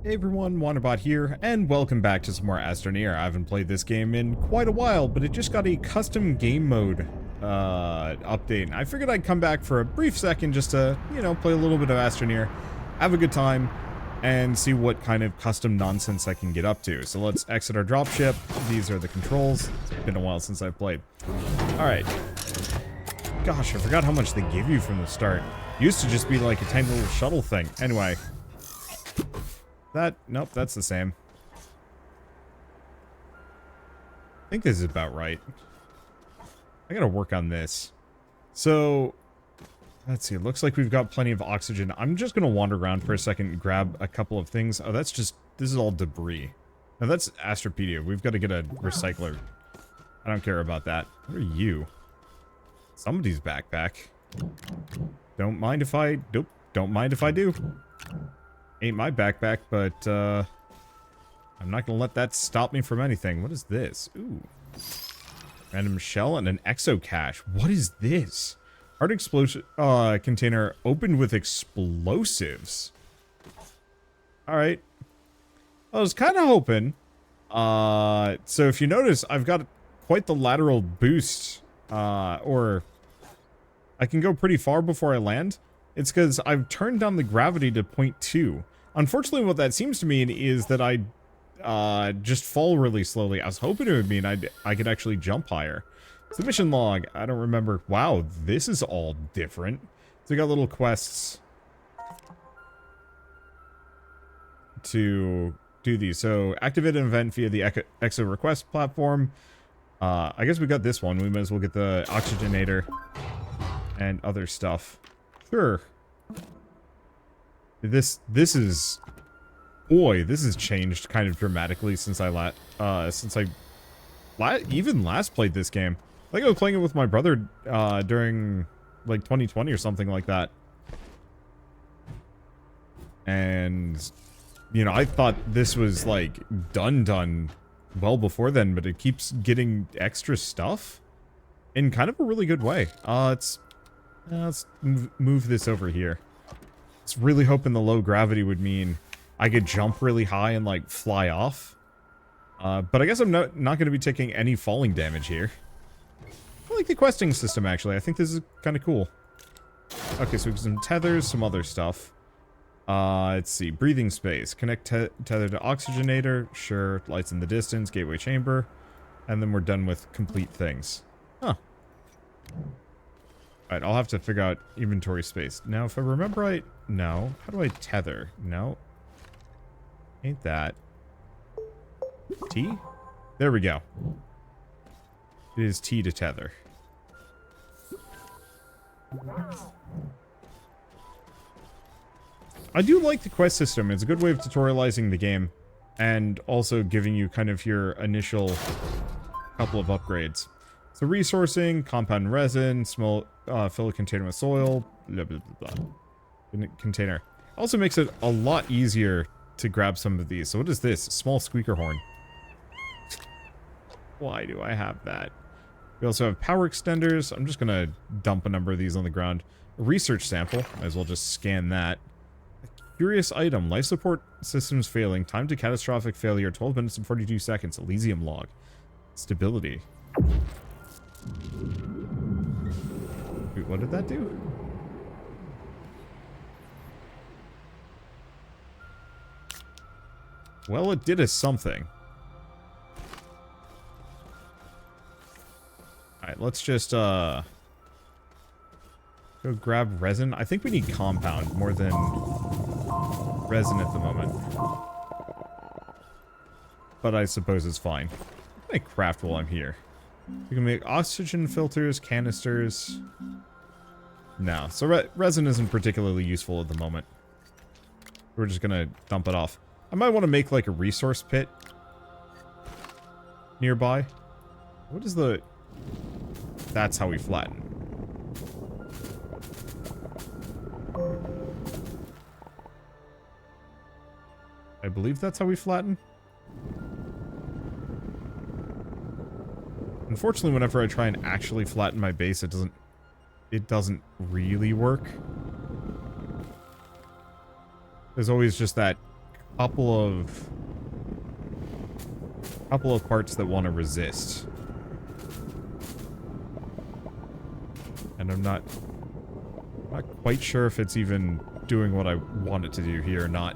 Hey everyone, Wanderbot here, and welcome back to some more Astroneer. I haven't played this game in quite a while, but it just got a custom game mode update. I figured I'd come back for a brief second just to, play a little bit of Astroneer, have a good time, and see what kind of custom nonsense I can get up to. So let's exit our dropship. These are the controls. It's been a while since I've played. Alright. Gosh, I forgot how much they give you from the start. Used to just be like a tiny little shuttle thing. Anyway. Nope, that's the same. I think this is about right. I gotta work on this. So, let's see, it looks like we've got plenty of oxygen. I'm just gonna wander around for a second and grab a couple of things. Oh, this is all debris. Now that's Astropedia. We've got to get a recycler. I don't care about that. What are you? Somebody's backpack. Don't mind if I do. Ain't my backpack, but I'm not gonna let that stop me from anything. What is this? Ooh. Random shell and an exocache. What is this? Hard explosion container opened with explosives. Alright. I was kind of hoping. So if you notice, I've got quite the lateral boost. Or I can go pretty far before I land. It's because I've turned down the gravity to 0.2. Unfortunately, what that seems to mean is that I just fall really slowly. I was hoping it would mean I could actually jump higher. It's the mission log. I don't remember. Wow, this is all different. So we got little quests to do these. So activate an event via the Exo request platform. I guess we got this one. We might as well get the oxygenator and other stuff. Sure. This has changed kind of dramatically since I even last played this game. I think I was playing it with my brother during like 2020 or something like that. And I thought this was like done well before then, but it keeps getting extra stuff in kind of a really good way. Let's move this over here. I was really hoping the low gravity would mean I could jump really high and like fly off. But I guess I'm not going to be taking any falling damage here. I like the questing system actually. I think this is kind of cool. Okay, so we have some tethers, some other stuff. Let's see. Breathing space. Connect tether to oxygenator. Sure. Lights in the distance. Gateway chamber. And then we're done with complete things. Huh. Alright, I'll have to figure out inventory space. Now, if I remember right... No. How do I tether? No. Ain't that. T? There we go. It is T to tether. I do like the quest system. It's a good way of tutorializing the game. And also giving you kind of your initial couple of upgrades. So resourcing, compound resin, fill a container with soil, blah, blah, blah, blah. Container. Also makes it a lot easier to grab some of these. So what is this? A small squeaker horn. Why do I have that? We also have power extenders. I'm just going to dump a number of these on the ground. A research sample. Might as well just scan that. A curious item. Life support systems failing. Time to catastrophic failure. 12 minutes and 42 seconds. Elysium log. Stability. Wait, what did that do? Well, it did us something. Alright, let's just, go grab resin. I think we need compound more than resin at the moment. But I suppose it's fine. I might craft while I'm here. We can make oxygen filters, canisters. No, so resin isn't particularly useful at the moment. We're just gonna dump it off. I might want to make like a resource pit nearby. What is the... That's how we flatten. I believe that's how we flatten. Unfortunately, whenever I try and actually flatten my base, it doesn't really work. There's always just that couple of parts that want to resist. And I'm not quite sure if it's even doing what I want it to do here or not.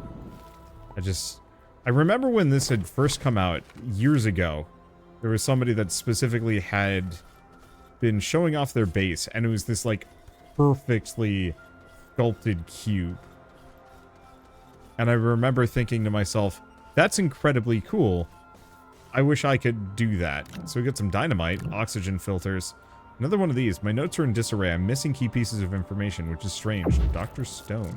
I remember when this had first come out years ago, there was somebody that specifically had been showing off their base, and it was this like perfectly sculpted cube. And I remember thinking to myself, that's incredibly cool. I wish I could do that. So we got some dynamite, oxygen filters. Another one of these. My notes are in disarray. I'm missing key pieces of information, which is strange. Dr. Stone.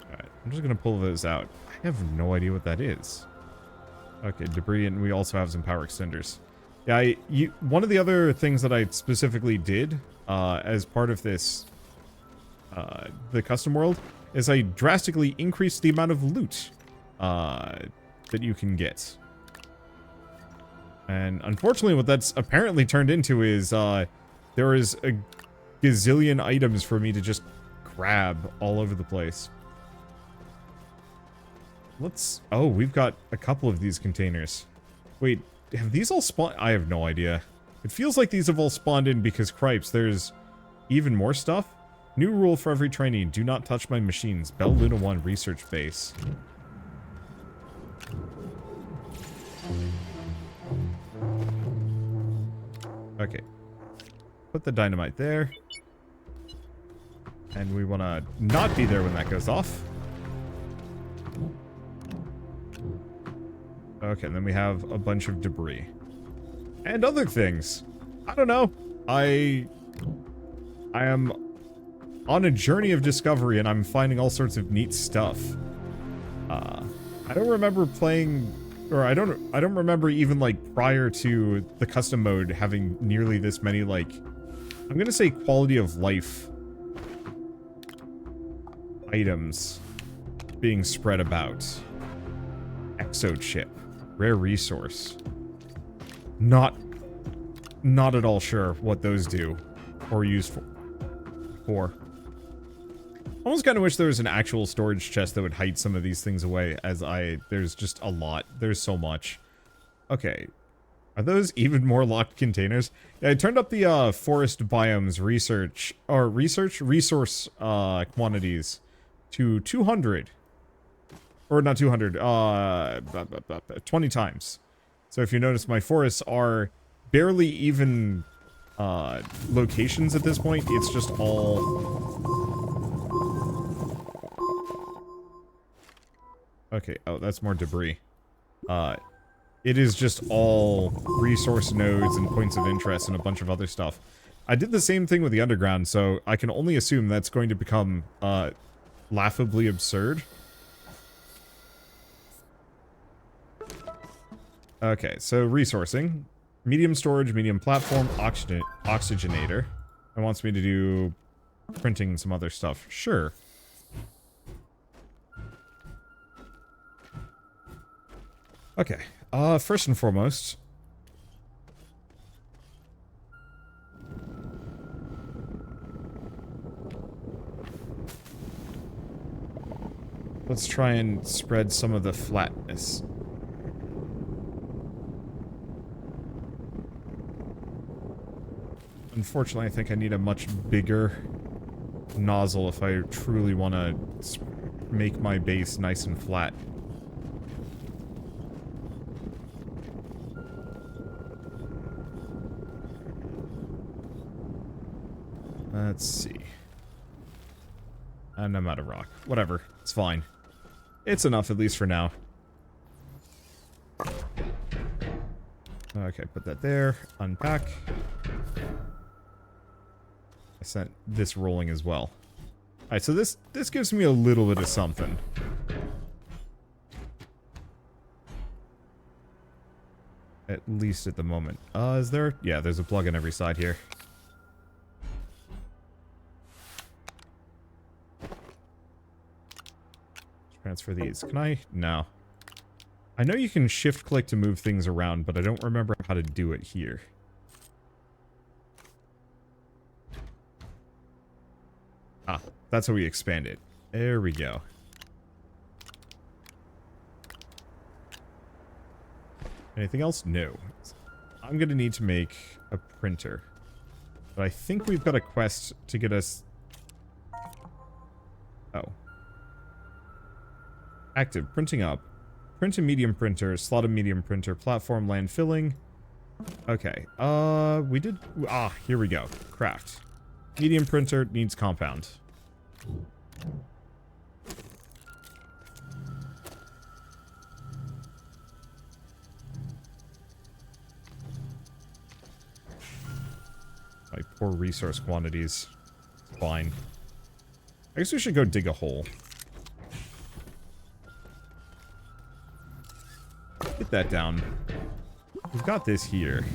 Alright, I'm just gonna pull those out. I have no idea what that is. Okay, debris, and we also have some power extenders. Yeah, one of the other things that I specifically did, as part of this, the custom world, is I drastically increased the amount of loot, that you can get. And unfortunately what that's apparently turned into is, there is a gazillion items for me to just grab all over the place. Oh, we've got a couple of these containers. Wait, have these all spawned? I have no idea. It feels like these have all spawned in because, cripes, there's even more stuff. New rule for every trainee, do not touch my machines. Bell Luna 1 research base. Okay. Put the dynamite there. And we want to not be there when that goes off. Okay, and then we have a bunch of debris. And other things. I don't know. I am on a journey of discovery, and I'm finding all sorts of neat stuff. I don't remember playing, or I don't remember even, like, prior to the custom mode having nearly this many, like, I'm gonna say quality of life items being spread about. Exochip. Rare resource. Not at all sure what those do or use for. Almost kind of wish there was an actual storage chest that would hide some of these things away, as there's just a lot. There's so much. Okay. Are those even more locked containers? Yeah, I turned up the forest biomes resource quantities to 200. Or not 200, 20 times. So if you notice, my forests are barely even locations at this point. It's just all... Okay, oh, that's more debris. It is just all resource nodes and points of interest and a bunch of other stuff. I did the same thing with the underground, so I can only assume that's going to become laughably absurd. Okay, so resourcing. Medium storage, medium platform, oxygenator. It wants me to do printing and some other stuff. Sure. Okay, first and foremost... let's try and spread some of the flatness. Unfortunately, I think I need a much bigger nozzle if I truly want to make my base nice and flat. Let's see. And I'm out of rock. Whatever. It's fine. It's enough, at least for now. Okay, put that there. Unpack. I sent this rolling as well. Alright, so this gives me a little bit of something. At least at the moment. Is there? Yeah, there's a plug on every side here. Transfer these. Can I? No. I know you can shift-click to move things around, but I don't remember how to do it here. Ah, that's how we expand it. There we go. Anything else? No. I'm going to need to make a printer. But I think we've got a quest to get us... Oh. Active. Printing up. Print a medium printer. Slot a medium printer. Platform land filling. Okay. We did... Ah, here we go. Craft. Medium printer needs compound. My poor resource quantities. Fine. I guess we should go dig a hole. Get that down. We've got this here.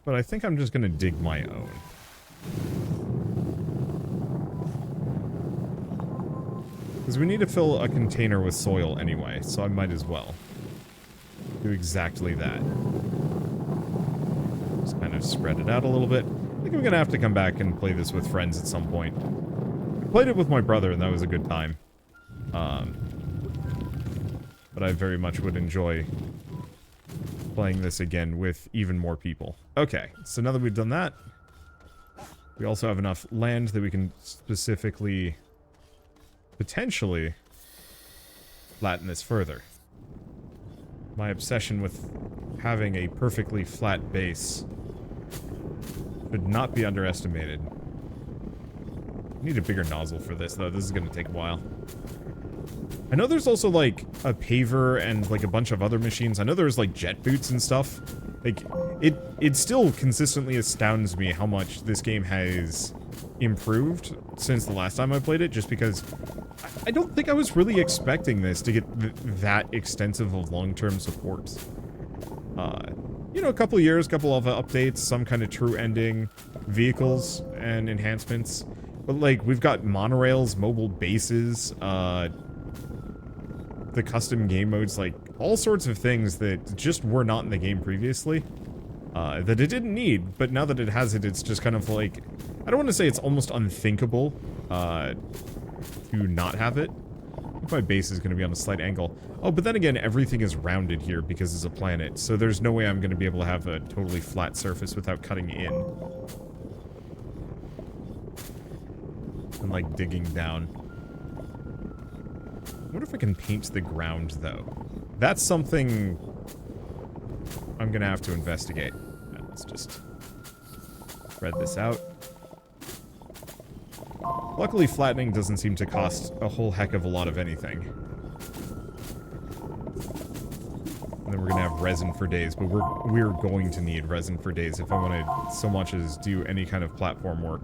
But I think I'm just gonna dig my own. Because we need to fill a container with soil anyway, so I might as well do exactly that. Just kind of spread it out a little bit. I think I'm gonna have to come back and play this with friends at some point. I played it with my brother, and that was a good time. But I very much would enjoy playing this again with even more people. Okay, so now that we've done that, we also have enough land that we can specifically, potentially, flatten this further. My obsession with having a perfectly flat base should not be underestimated. I need a bigger nozzle for this, though. This is going to take a while. I know there's also, like, a paver and, like, a bunch of other machines. I know there's, like, jet boots and stuff. Like, it still consistently astounds me how much this game has improved since the last time I played it, just because I don't think I was really expecting this to get that extensive of long-term support. You know, a couple of years, couple of updates, some kind of true ending, vehicles and enhancements. But, like, we've got monorails, mobile bases, the custom game modes, like, all sorts of things that just were not in the game previously. That it didn't need, but now that it has it, it's just kind of like... I don't want to say it's almost unthinkable to not have it. I think my base is going to be on a slight angle. Oh, but then again, everything is rounded here because it's a planet, so there's no way I'm going to be able to have a totally flat surface without cutting in. And, like, digging down. I wonder if I can paint the ground, though. That's something I'm gonna have to investigate. Let's just spread this out. Luckily, flattening doesn't seem to cost a whole heck of a lot of anything. And then we're gonna have resin for days, but we're going to need resin for days if I want to so much as do any kind of platform work.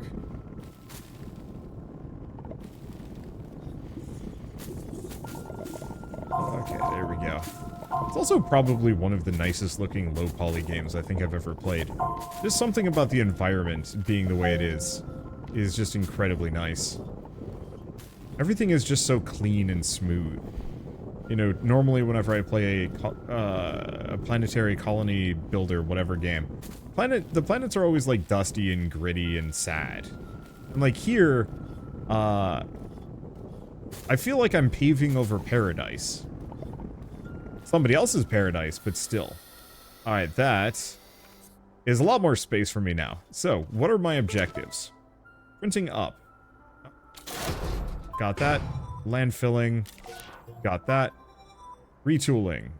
Okay, there we go. It's also probably one of the nicest looking low poly games I think I've ever played. Just something about the environment being the way it is just incredibly nice. Everything is just so clean and smooth. You know, normally whenever I play a planetary colony builder, whatever game, the planets are always like dusty and gritty and sad. And like here, I feel like I'm paving over paradise. Somebody else's paradise, but still. Alright, that is a lot more space for me now. So, what are my objectives? Printing up. Got that. Land filling. Got that. Retooling.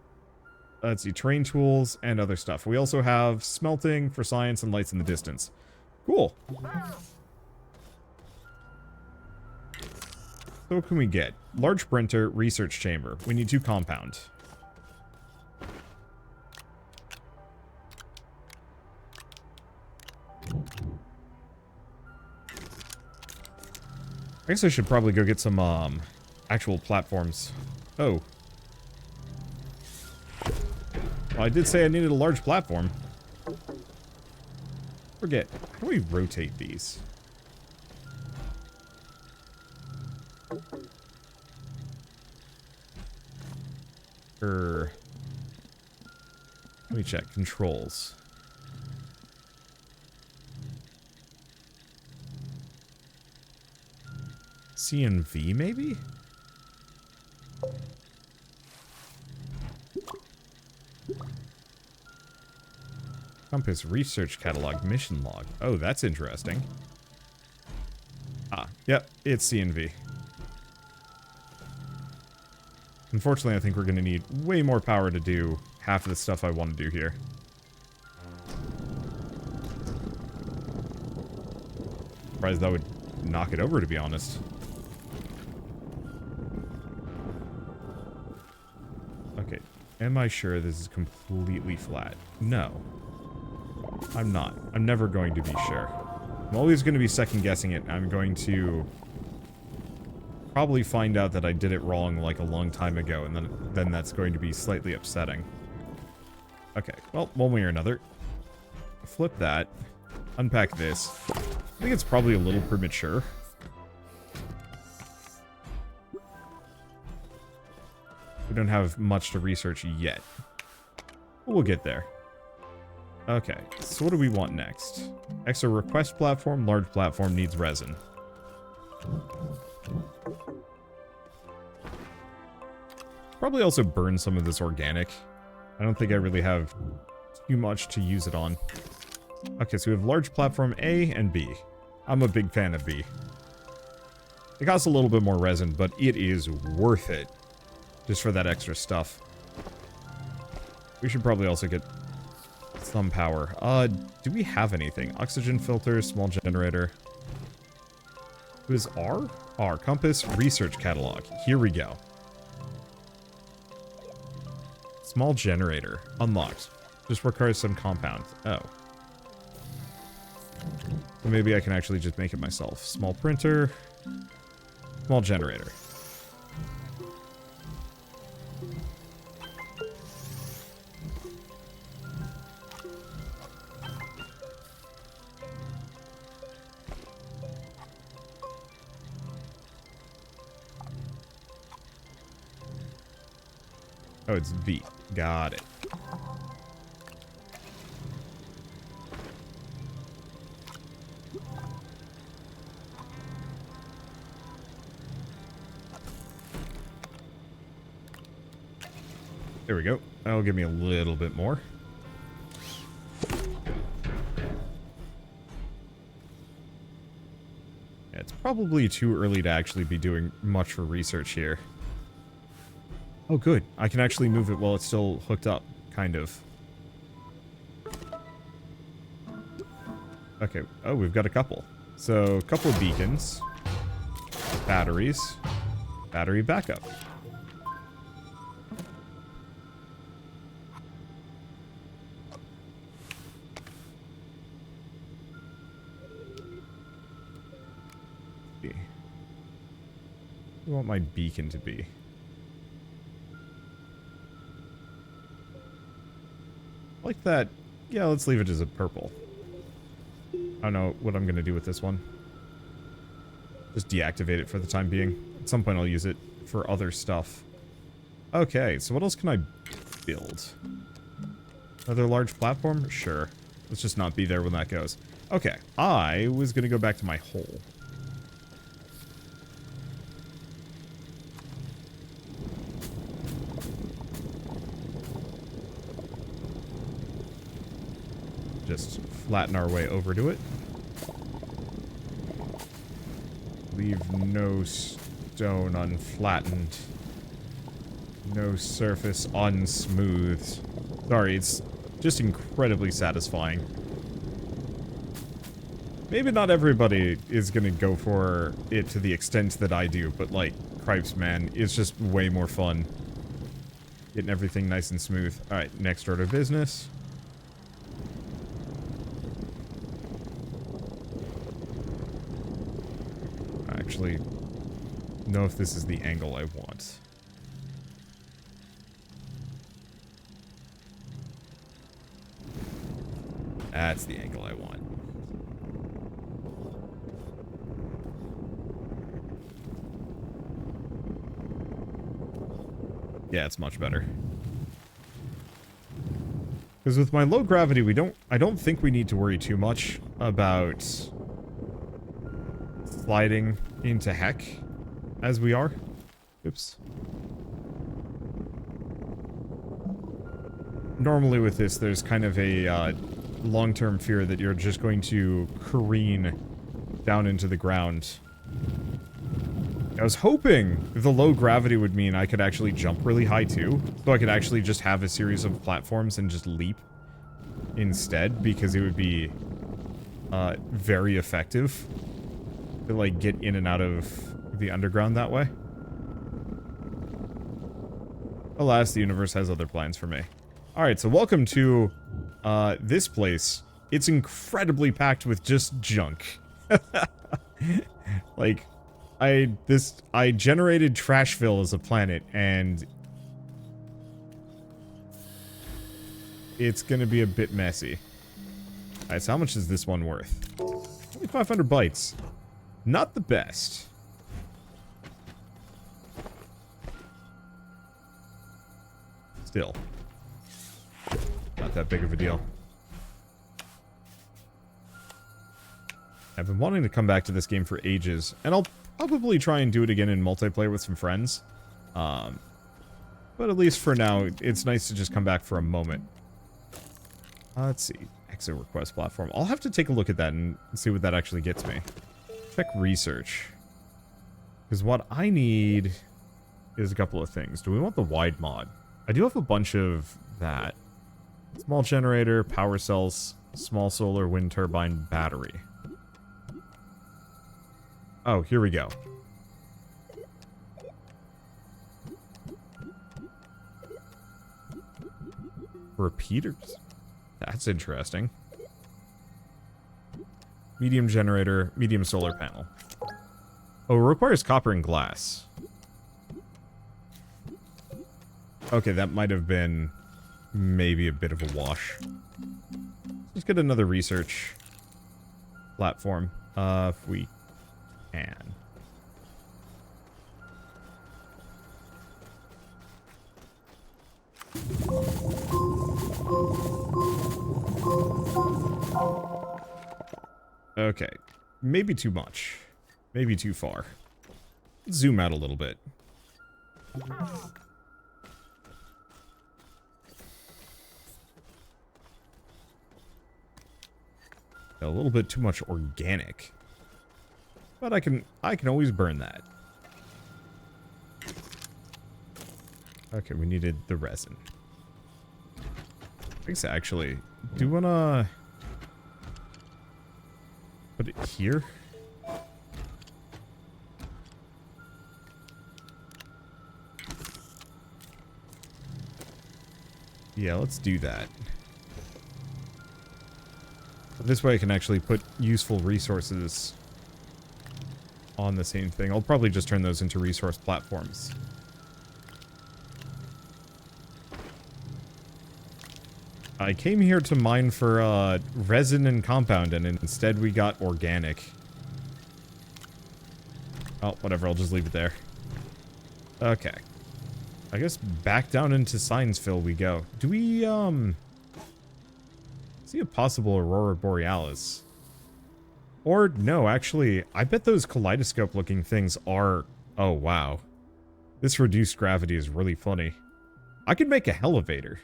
Let's see, terrain tools and other stuff. We also have smelting for science and lights in the distance. Cool. So what can we get? Large printer, research chamber. We need 2 compound. I guess I should probably go get some actual platforms. Oh. Well, I did say I needed a large platform. Forget. How do we rotate these? Let me check. Controls. C and V, maybe? Compass research catalog mission log. Oh, that's interesting. Ah, yep, it's C and V. Unfortunately, I think we're going to need way more power to do half of the stuff I want to do here. Surprised that would knock it over, to be honest. Okay, am I sure this is completely flat? No. I'm not. I'm never going to be sure. I'm always going to be second guessing it. I'm going to probably find out that I did it wrong like a long time ago, and then that's going to be slightly upsetting. Okay, well, one way or another. Flip that. Unpack this. I think it's probably a little premature. We don't have much to research yet. But we'll get there. Okay, so what do we want next? Extra request platform, large platform needs resin. Probably also burn some of this organic. I don't think I really have too much to use it on. Okay, so we have large platform A and B. I'm a big fan of B. It costs a little bit more resin, but it is worth it. Just for that extra stuff. We should probably also get some power. Do we have anything? Oxygen filter, small generator. Who is R? R, compass, research catalog. Here we go. Small generator. Unlocked. Just requires some compound. Oh. So maybe I can actually just make it myself. Small printer. Small generator. Oh, it's V. Got it. There we go. That'll give me a little bit more. Yeah, it's probably too early to actually be doing much for research here. Oh, good. I can actually move it while it's still hooked up, kind of. Okay. Oh, we've got a couple. So, a couple of beacons. Batteries. Battery backup. What do I want my beacon to be? Like that. Yeah, let's leave it as a purple. I don't know what I'm going to do with this one. Just deactivate it for the time being. At some point I'll use it for other stuff. Okay, so what else can I build? Another large platform? Sure. Let's just not be there when that goes. Okay, I was going to go back to my hole. Just flatten our way over to it. Leave no stone unflattened. No surface unsmoothed. Sorry, it's just incredibly satisfying. Maybe not everybody is gonna go for it to the extent that I do, but like, cripes, man, it's just way more fun. Getting everything nice and smooth. Alright, next order of business. Actually know if this is the angle I want. That's the angle I want. Yeah, it's much better. Because with my low gravity, I don't think we need to worry too much about sliding into heck. as we are. Oops. Normally with this, there's kind of a long-term fear that you're just going to careen down into the ground. I was hoping the low gravity would mean I could actually jump really high too, so I could actually just have a series of platforms and just leap instead, because it would be very effective to like get in and out of the underground that way. Alas, the universe has other plans for me. Alright, so welcome to this place. It's incredibly packed with just junk. Like, I generated Trashville as a planet, and it's gonna be a bit messy. Alright, so how much is this one worth? Only 500 bytes. Not the best. Still. Not that big of a deal. I've been wanting to come back to this game for ages, and I'll probably try and do it again in multiplayer with some friends. But at least for now, it's nice to just come back for a moment. Let's see. Exit request platform. I'll have to take a look at that and see what that actually gets me. Check research. Because what I need is a couple of things. Do we want the wide mod? I do have a bunch of that. Small generator, power cells, small solar wind turbine, battery. Oh, here we go. Repeaters? That's interesting. Medium generator, medium solar panel. Oh, it requires copper and glass. Okay, that might have been maybe a bit of a wash. Let's get another research platform, if we can. Okay, maybe too much. Maybe too far. Let's zoom out a little bit. A little bit too much organic. But I can always burn that. Okay, we needed the resin. I guess actually, do you wanna put it here? Yeah, let's do that. This way I can actually put useful resources on the same thing. I'll probably just turn those into resource platforms. I came here to mine for resin and compound, and instead we got organic. Oh, whatever, I'll just leave it there. Okay. I guess back down into Scienceville we go. Do we, see a possible Aurora Borealis? Or, no, actually, I bet those kaleidoscope-looking things are... Oh, wow. This reduced gravity is really funny. I could make a elevator.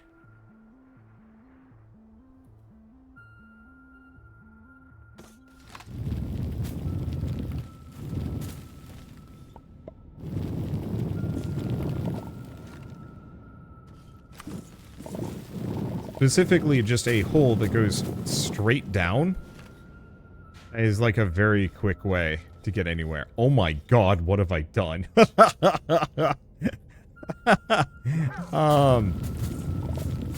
Specifically, just a hole that goes straight down is like a very quick way to get anywhere. Oh my god, what have I done?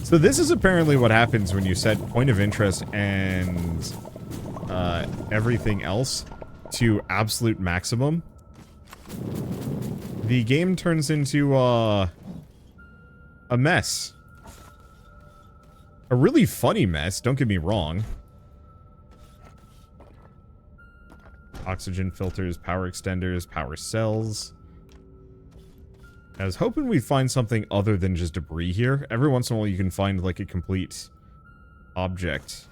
So this is apparently what happens when you set point of interest and everything else to absolute maximum. The game turns into a mess. A really funny mess, don't get me wrong. Oxygen filters, power extenders, power cells. I was hoping we'd find something other than just debris here. Every once in a while you can find like a complete object.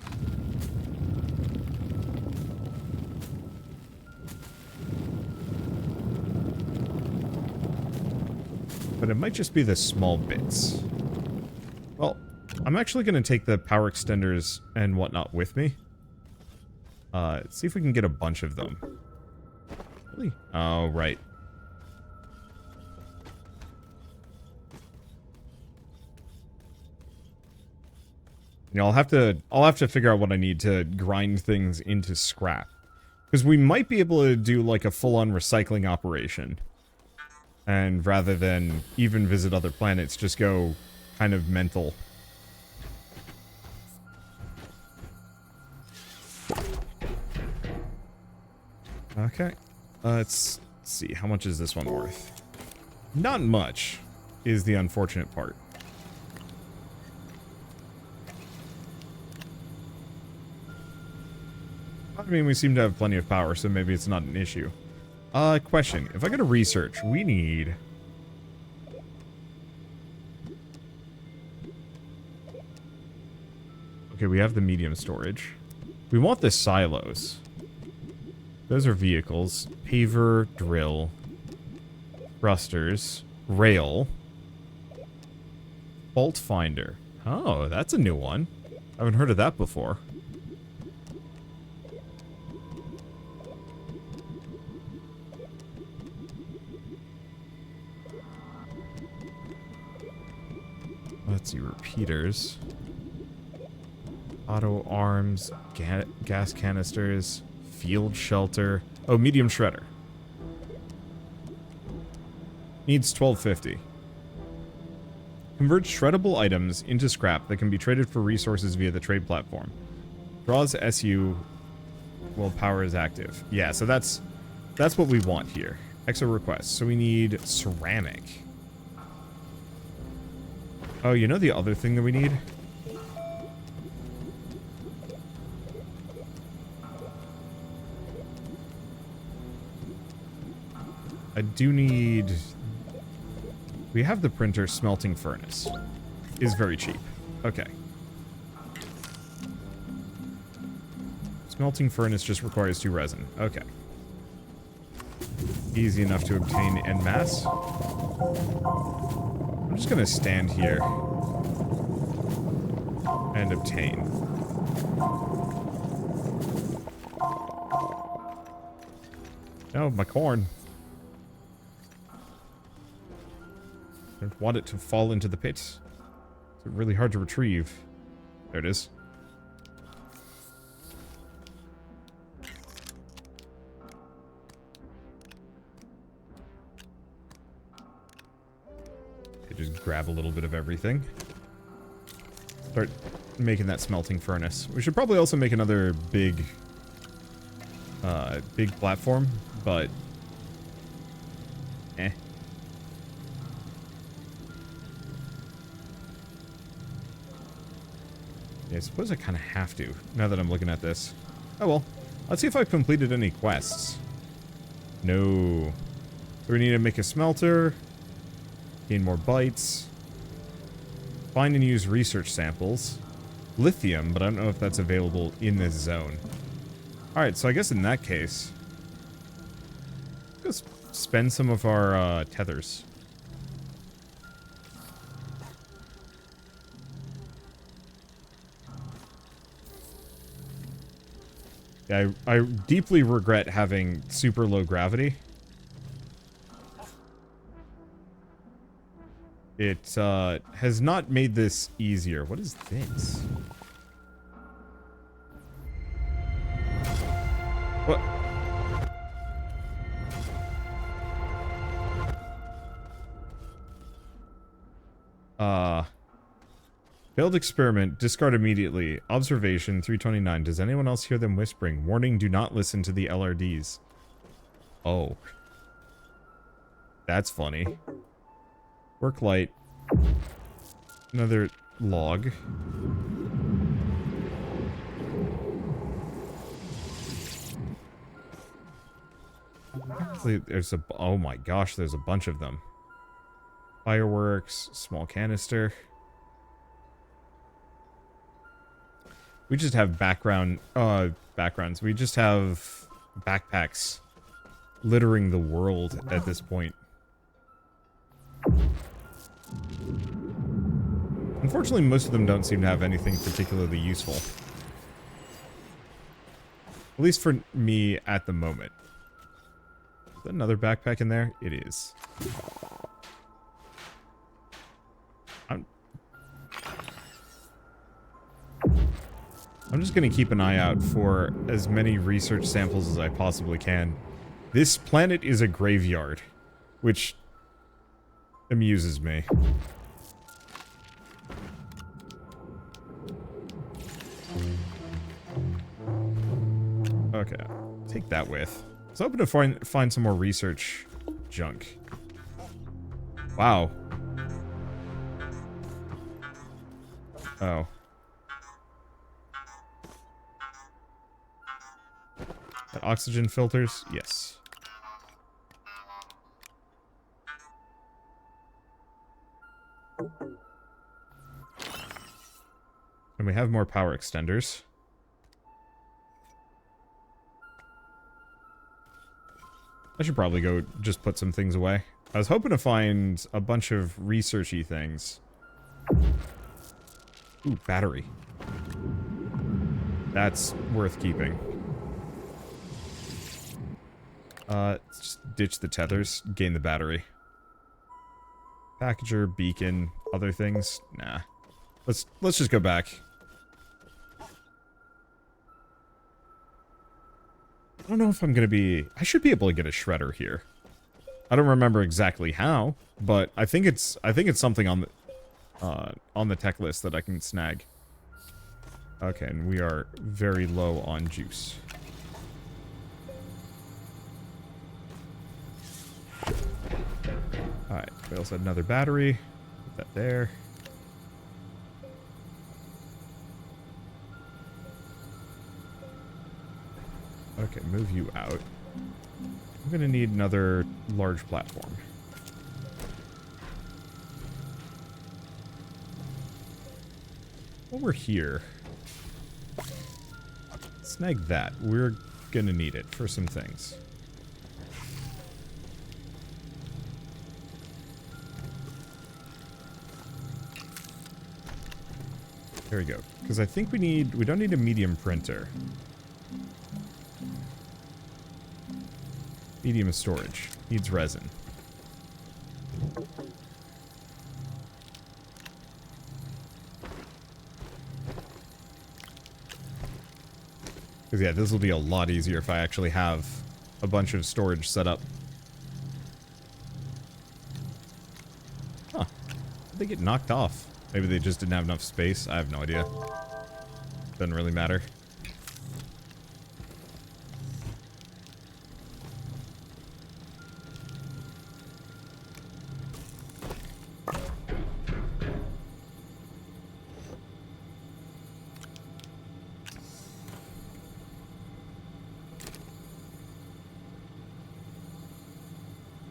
But it might just be the small bits. Well, I'm actually going to take the power extenders and whatnot with me. See if we can get a bunch of them. Really? Oh, right. You know, I'll have to figure out what I need to grind things into scrap. Because we might be able to do like a full-on recycling operation. And rather than even visit other planets, just go kind of mental. Okay. Let's see. How much is this one worth? Not much is the unfortunate part. I mean, we seem to have plenty of power, so maybe it's not an issue. Question. If I go to research, we need... Okay, we have the medium storage. We want the silos. Those are vehicles. Paver, drill, thrusters, rail, fault finder. Oh, that's a new one. I haven't heard of that before. Let's see, repeaters. Auto arms, gas canisters, field shelter. Oh, medium shredder. Needs 1250. Convert shreddable items into scrap that can be traded for resources via the trade platform. Draws SU while power is active. Yeah, so that's what we want here. Exo requests. So we need ceramic. Oh, you know the other thing that we need? I do need... We have the printer smelting furnace. Is very cheap. Okay. Smelting furnace just requires 2 resin. Okay. Easy enough to obtain en masse. I'm just gonna stand here and obtain. Oh, my corn. I don't want it to fall into the pit. It's really hard to retrieve. There it is. Just grab a little bit of everything. Start making that smelting furnace. We should probably also make another big platform, but eh. Yeah, I suppose I kind of have to, now that I'm looking at this. Oh well. Let's see if I've completed any quests. No. So we need to make a smelter. Gain more bytes. Find and use research samples. Lithium, but I don't know if that's available in this zone. Alright, so I guess in that case... let's spend some of our tethers. Yeah, I deeply regret having super low gravity. It has not made this easier. What is this? What? Failed experiment. Discard immediately. Observation 329. Does anyone else hear them whispering? Warning, do not listen to the LRDs. Oh. That's funny. Work light. Another log. There's a... oh my gosh, there's a bunch of them. Fireworks. Small canister. We just have backgrounds. We just have backpacks littering the world at this point. Unfortunately, most of them don't seem to have anything particularly useful. At least for me at the moment. Is that another backpack in there? It is. I'm just going to keep an eye out for as many research samples as I possibly can. This planet is a graveyard, which amuses me. Okay, take that with. I was hoping to find some more research junk. Wow. Oh. Got oxygen filters? Yes. And we have more power extenders. I should probably go just put some things away. I was hoping to find a bunch of researchy things. Ooh, battery. That's worth keeping. Just ditch the tethers, gain the battery. Packager, beacon, other things? Nah. Let's just go back. I don't know if I'm gonna be... I should be able to get a shredder here. I don't remember exactly how, but I think it's something on the tech list that I can snag. Okay, and we are very low on juice. Alright, we also had another battery. Put that there. Okay, move you out. I'm gonna need another large platform. While we're here, snag that. We're gonna need it for some things. There we go. Because I think we don't need a medium printer. Medium storage. Needs resin. Because yeah, this will be a lot easier if I actually have a bunch of storage set up. Huh. Did they get knocked off? Maybe they just didn't have enough space? I have no idea. Doesn't really matter.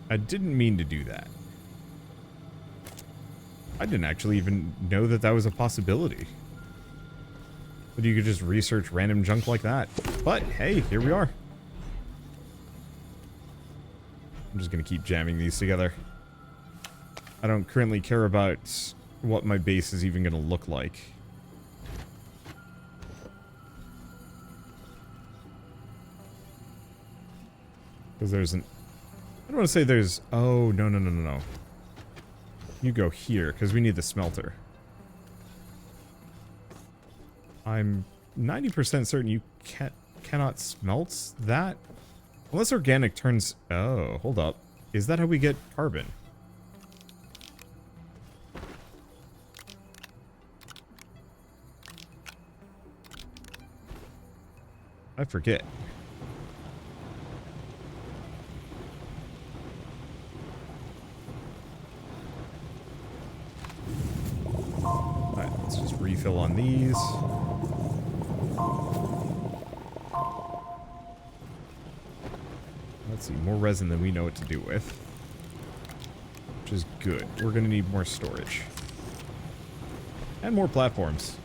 I didn't mean to do that. I didn't actually even know that that was a possibility. That you could just research random junk like that. But, hey, here we are. I'm just gonna keep jamming these together. I don't currently care about what my base is even gonna look like. Because there's an... I don't want to say there's... Oh, no. You go here, because we need the smelter. I'm 90% certain you cannot smelt that? Unless organic turns... Oh, hold up. Is that how we get carbon? I forget. Alright, let's just refill on these. Let's see, more resin than we know what to do with. Which is good. We're gonna need more storage. And more platforms.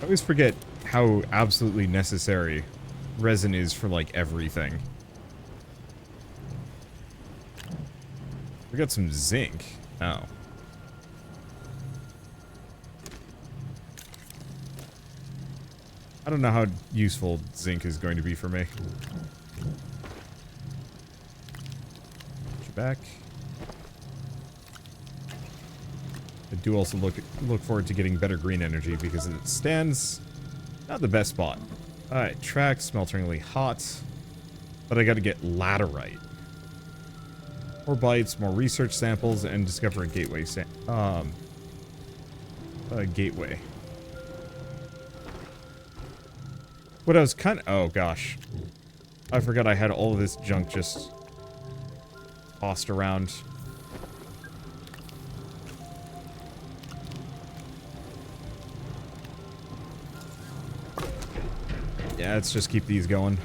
I always forget how absolutely necessary resin is for, like, everything. We got some zinc. Oh. I don't know how useful zinc is going to be for me. Put you back. I do also look forward to getting better green energy because it stands not the best spot. Alright, track, smelteringly hot. But I gotta get laterite. More bites, more research samples, and discover a gateway. Gateway. What I was kind of... Oh, gosh. I forgot I had all of this junk just tossed around. Yeah, let's just keep these going.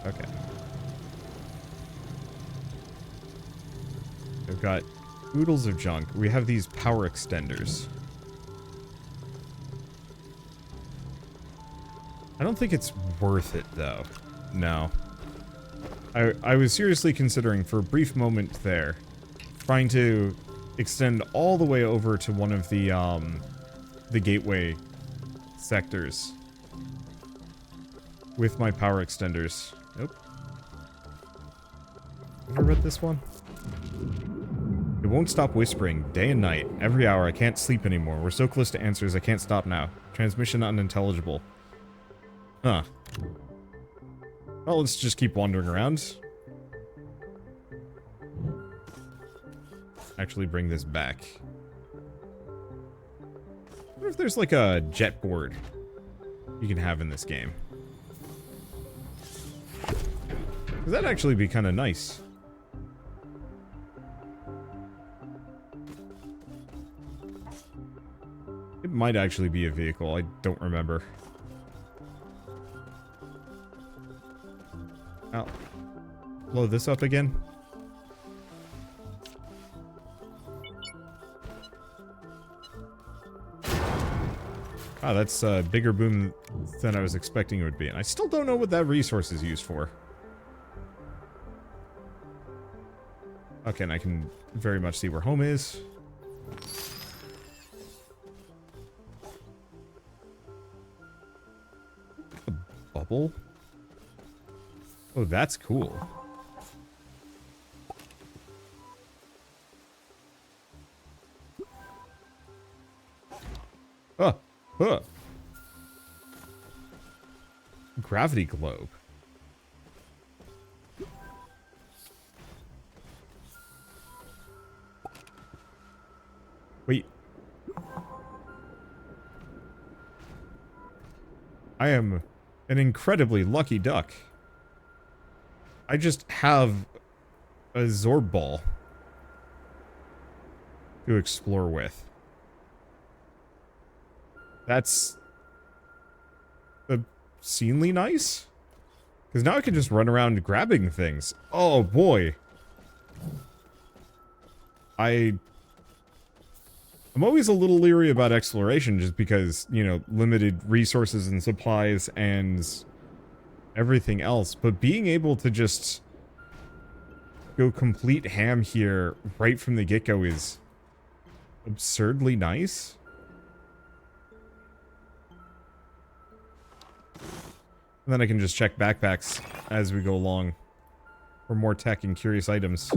Okay. We've got oodles of junk. We have these power extenders. I don't think it's worth it, though. No. I was seriously considering, for a brief moment there, trying to extend all the way over to one of the gateway sectors with my power extenders. Nope. Have I read this one? It won't stop whispering, day and night, every hour. I can't sleep anymore. We're so close to answers, I can't stop now. Transmission unintelligible. Huh. Well, let's just keep wandering around. Actually bring this back. I wonder if there's like a jet board you can have in this game. That'd actually be kind of nice. It might actually be a vehicle, I don't remember. I'll blow this up again. Ah, that's a bigger boom than I was expecting it would be. And I still don't know what that resource is used for. Okay, and I can very much see where home is. A bubble? Oh, that's cool. Oh, huh. Gravity globe. Wait. I am an incredibly lucky duck. I just have a Zorb ball to explore with. That's obscenely nice. Because now I can just run around grabbing things. Oh boy. I'm always a little leery about exploration just because, you know, limited resources and supplies and everything else. But being able to just go complete ham here right from the get-go is absurdly nice. And then I can just check backpacks as we go along for more tech and curious items.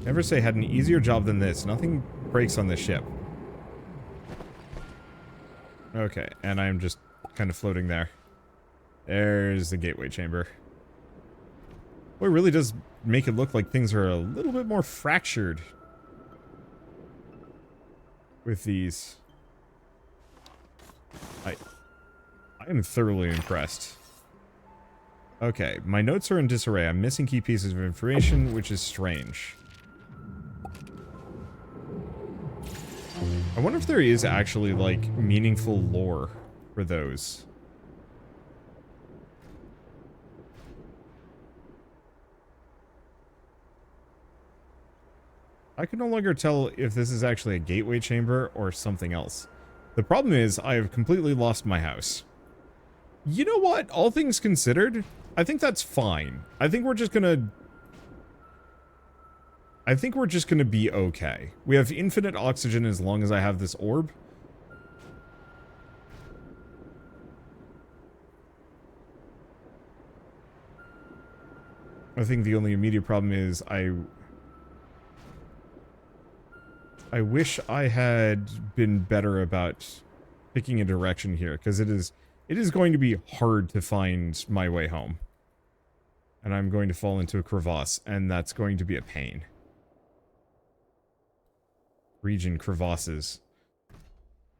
Never say I had an easier job than this. Nothing breaks on this ship. Okay, and I'm just kind of floating there. There's the gateway chamber. Boy, it really does make it look like things are a little bit more fractured with these. I am thoroughly impressed. Okay, my notes are in disarray. I'm missing key pieces of information, which is strange. I wonder if there is actually, like, meaningful lore for those. I can no longer tell if this is actually a gateway chamber or something else. The problem is, I have completely lost my house. You know what? All things considered, I think that's fine. I think we're just gonna be okay. We have infinite oxygen as long as I have this orb. I think the only immediate problem is I wish I had been better about picking a direction here, because it is going to be hard to find my way home. And I'm going to fall into a crevasse, and that's going to be a pain. Region crevasses.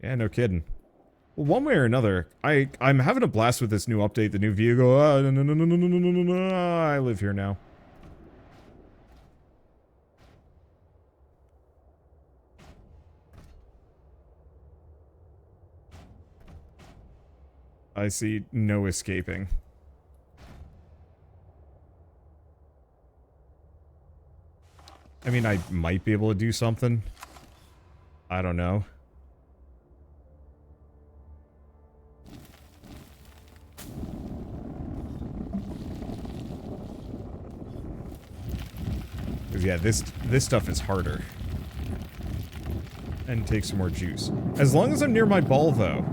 Yeah, no kidding. Well, one way or another, I'm having a blast with this new update, the new vehicle. No, I live here now. I see no escaping. I mean, I might be able to do something. I don't know. Because yeah, this stuff is harder. And takes some more juice. As long as I'm near my ball, though,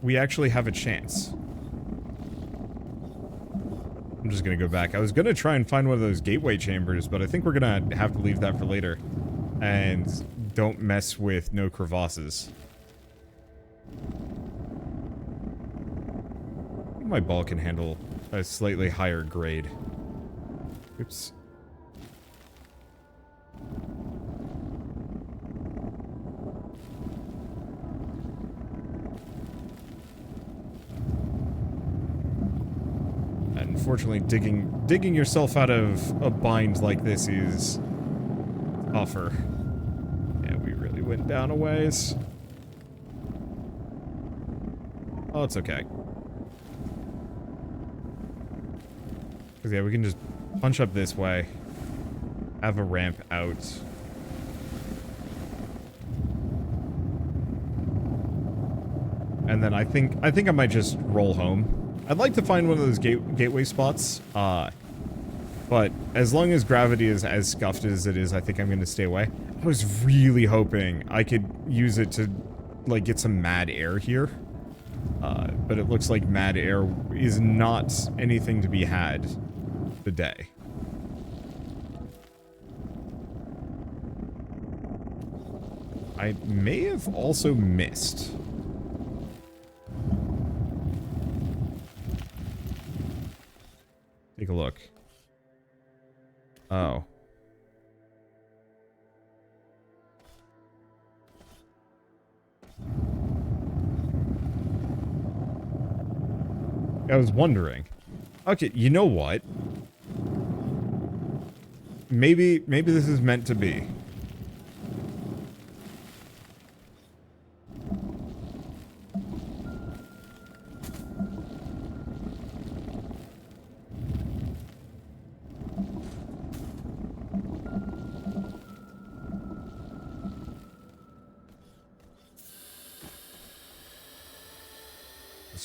we actually have a chance. I'm just gonna go back. I was gonna try and find one of those gateway chambers, but I think we're gonna have to leave that for later. And don't mess with no crevasses. My ball can handle a slightly higher grade. Oops. Unfortunately, digging yourself out of a bind like this is tougher. Yeah, we really went down a ways. Oh, it's okay. Because yeah, we can just punch up this way. Have a ramp out. And then I think I might just roll home. I'd like to find one of those gateway spots, but as long as gravity is as scuffed as it is, I think I'm going to stay away. I was really hoping I could use it to, like, get some mad air here, but it looks like mad air is not anything to be had today. I may have also missed. Take a look. Oh. I was wondering. Okay, you know what? Maybe this is meant to be.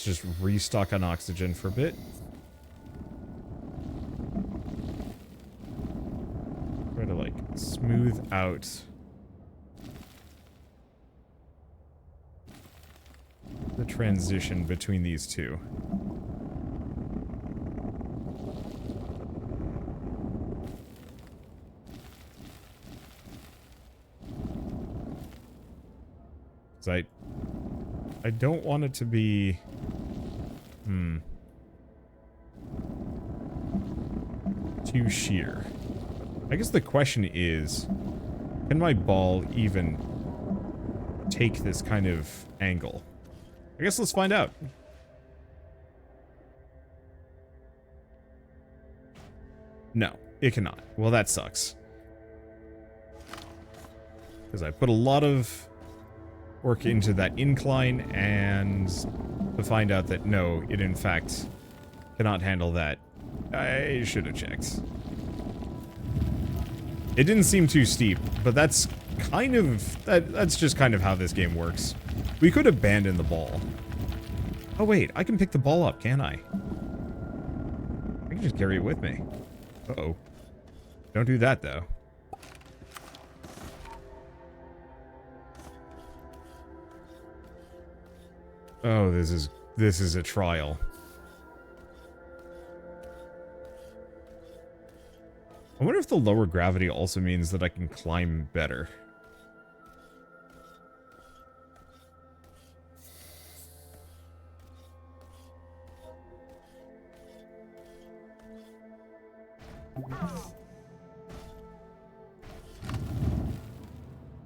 Just restock on oxygen for a bit. Try to, like, smooth out the transition between these two. Because I don't want it to be... too sheer. I guess the question is, can my ball even take this kind of angle? I guess let's find out. No, it cannot. Well, that sucks. Because I put a lot of work into that incline, and to find out that no, it in fact cannot handle that. I should have checked. It didn't seem too steep, but that's kind of... That's just kind of how this game works. We could abandon the ball. Oh wait, I can pick the ball up, can't I? I can just carry it with me. Uh-oh. Don't do that, though. Oh, this is a trial. I wonder if the lower gravity also means that I can climb better.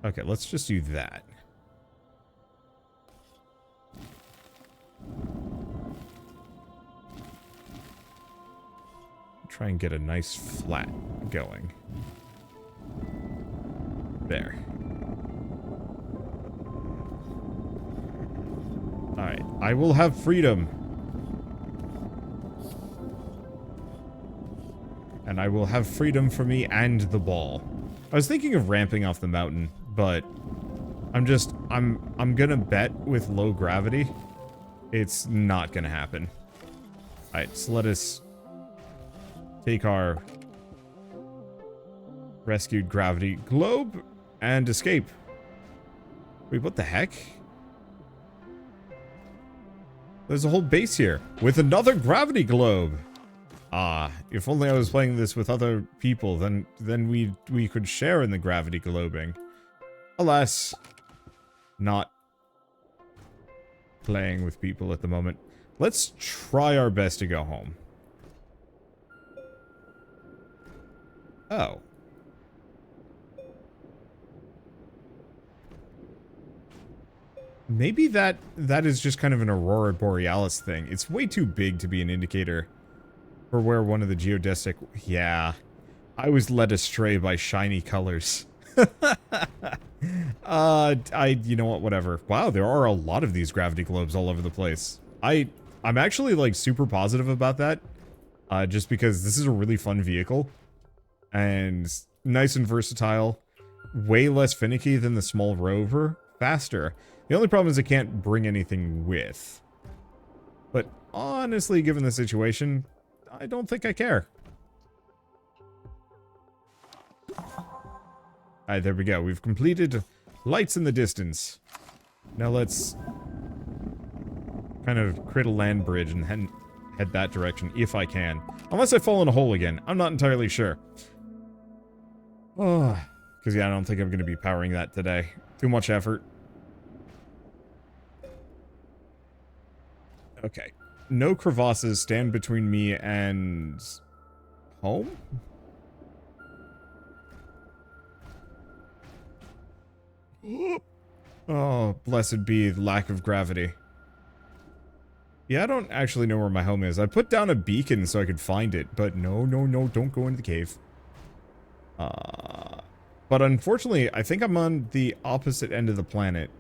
Okay, let's just do that. Try and get a nice flat going. There. Alright, I will have freedom. And I will have freedom for me and the ball. I was thinking of ramping off the mountain, but I'm gonna bet with low gravity, it's not gonna happen. Alright, so let us take our rescued gravity globe and escape. Wait, what the heck? There's a whole base here with another gravity globe. Ah, if only I was playing this with other people, then we could share in the gravity globing. Alas, not playing with people at the moment. Let's try our best to go home. Oh. Maybe that is just kind of an Aurora Borealis thing. It's way too big to be an indicator for where one of the geodesic... Yeah. I was led astray by shiny colors. You know what, whatever. Wow, there are a lot of these gravity globes all over the place. I'm actually, like, super positive about that. Just because this is a really fun vehicle. And nice and versatile. Way less finicky than the small rover. Faster. The only problem is I can't bring anything with. But honestly, given the situation, I don't think I care. Alright, there we go. We've completed lights in the distance. Now let's kind of crit a land bridge and head that direction if I can. Unless I fall in a hole again. I'm not entirely sure. Oh, because yeah, I don't think I'm going to be powering that today. Too much effort. Okay. No crevasses stand between me and... home? Oh, blessed be the lack of gravity. Yeah, I don't actually know where my home is. I put down a beacon so I could find it, but no, don't go into the cave. But unfortunately, I think I'm on the opposite end of the planet.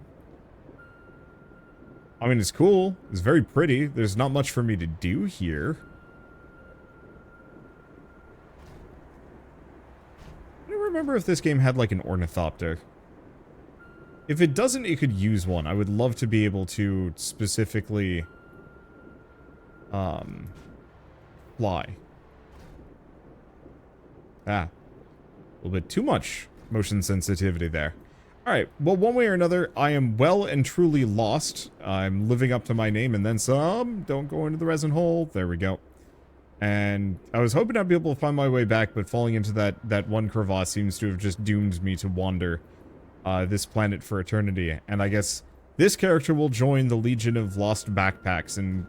I mean, it's cool. It's very pretty. There's not much for me to do here. I don't remember if this game had, like, an ornithopter. If it doesn't, it could use one. I would love to be able to specifically... fly. Ah. A little bit too much motion sensitivity there. Alright, well, one way or another, I am well and truly lost. I'm living up to my name and then some. Don't go into the resin hole. There we go. And I was hoping I'd be able to find my way back, but falling into that one crevasse seems to have just doomed me to wander this planet for eternity. And I guess this character will join the legion of lost backpacks and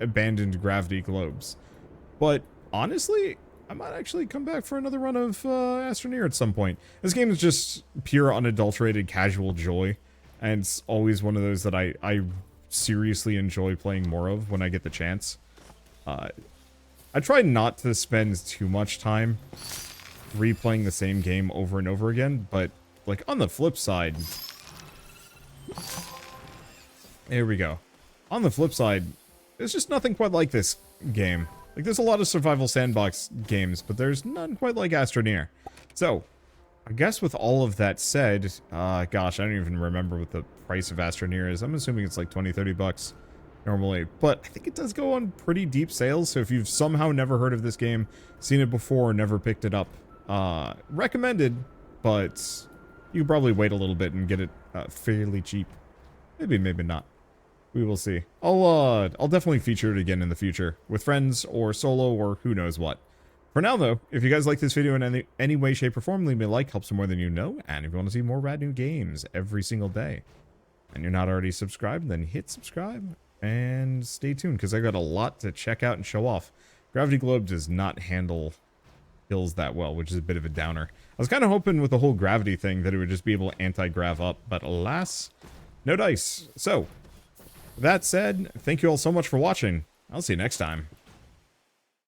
abandoned gravity globes. But honestly, I might actually come back for another run of Astroneer at some point. This game is just pure unadulterated casual joy, and it's always one of those that I seriously enjoy playing more of when I get the chance. I try not to spend too much time replaying the same game over and over again, but like on the flip side... There we go. On the flip side, there's just nothing quite like this game. Like, there's a lot of survival sandbox games, but there's none quite like Astroneer. So, I guess with all of that said, gosh, I don't even remember what the price of Astroneer is. I'm assuming it's like 20, 30 bucks normally, but I think it does go on pretty deep sales. So if you've somehow never heard of this game, seen it before, never picked it up, recommended, but you can probably wait a little bit and get it fairly cheap. Maybe, maybe not. We will see. I'll definitely feature it again in the future with friends or solo or who knows what. For now, though, if you guys like this video in any way, shape, or form, leave me a like, helps more than you know. And if you want to see more rad new games every single day, and you're not already subscribed, then hit subscribe and stay tuned, because I got a lot to check out and show off. Gravity Globe does not handle kills that well, which is a bit of a downer. I was kind of hoping with the whole gravity thing that it would just be able to anti-grav up, but alas, no dice. So, that said, thank you all so much for watching. I'll see you next time.